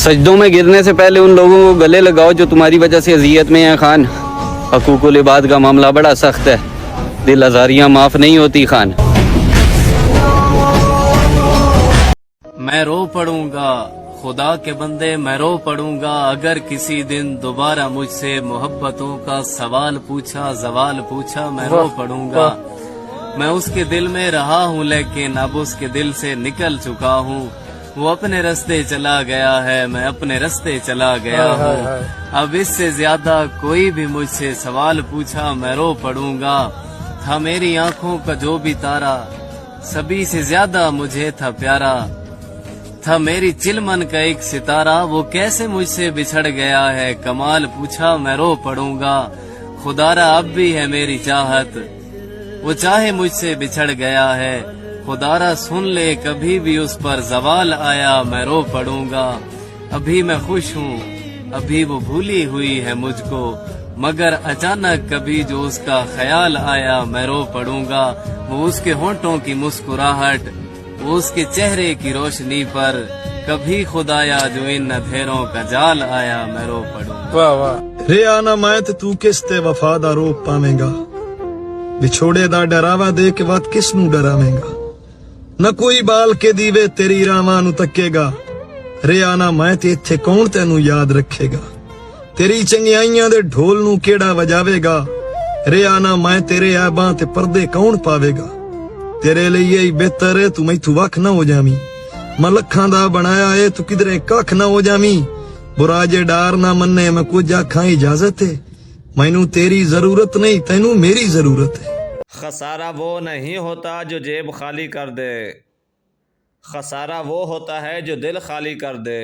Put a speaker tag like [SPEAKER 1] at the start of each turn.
[SPEAKER 1] سجدوں میں گرنے سے پہلے ان لوگوں کو گلے لگاؤ جو تمہاری وجہ سے اذیت میں ہیں خان. حقوق العباد کا معاملہ بڑا سخت ہے، دل آزاریاں معاف نہیں ہوتی خان.
[SPEAKER 2] میں رو پڑوں گا خدا کے بندے، میں رو پڑوں گا اگر کسی دن دوبارہ مجھ سے محبتوں کا سوال پوچھا، زوال پوچھا، میں رو پڑوں گا. میں اس کے دل میں رہا ہوں لیکن اب اس کے دل سے نکل چکا ہوں. وہ اپنے رستے چلا گیا ہے، میں اپنے رستے چلا گیا ہوں. اب اس سے زیادہ کوئی بھی مجھ سے سوال پوچھا میں رو پڑوں گا. تھا میری آنکھوں کا جو بھی تارا، سبھی سے زیادہ مجھے تھا پیارا. تھا میری چلمن کا ایک ستارہ، وہ کیسے مجھ سے بچھڑ گیا ہے. کمال پوچھا میں رو پڑوں گا. خدارا اب بھی ہے میری چاہت، وہ چاہے مجھ سے بچھڑ گیا ہے. خدارا سن لے کبھی بھی اس پر زوال آیا میں رو پڑوں گا. ابھی میں خوش ہوں، ابھی وہ بھولی ہوئی ہے مجھ کو، مگر اچانک کبھی جو اس کا خیال آیا میں رو پڑوں گا. وہ اس کے ہونٹوں کی مسکراہٹ، وہ اس کے چہرے کی روشنی پر، کبھی خدایا جو ان اندھیروں کا جال آیا میں رو پڑوں گا.
[SPEAKER 3] واہ واہ.
[SPEAKER 4] رے آنا میں تے تو کس تے وفا دا روپ پاویں گا. بچھوڑے دا ڈراوا دے کے وقت کس نو ڈراویں گا. نہ کوئی بال کے دیوے تیری راواں نو تکے گا. رے آنا میں تے ایتھے کون تینو یاد رکھے گا. تیری چنگیائیاں دے ڈھول نو کیڑا وجاوے گا. رے آنا میں تیرے عیباں تے پردے کون پاوے گا. تیرے لیے ہی بہتر ہے تو میتھو وکھ نہ ہو جامی. میں لکھاں دا بنایا ہے تو کدرے ککھ نہ ہو جامی. برا جے ڈار نہ مننے میں کچھ آکھاں اجازت ہے. مینوں تیری ضرورت نہیں، تینوں میری ضرورت ہے.
[SPEAKER 5] خسارہ وہ نہیں ہوتا جو جیب خالی کر دے، خسارہ وہ ہوتا ہے جو دل خالی کر دے.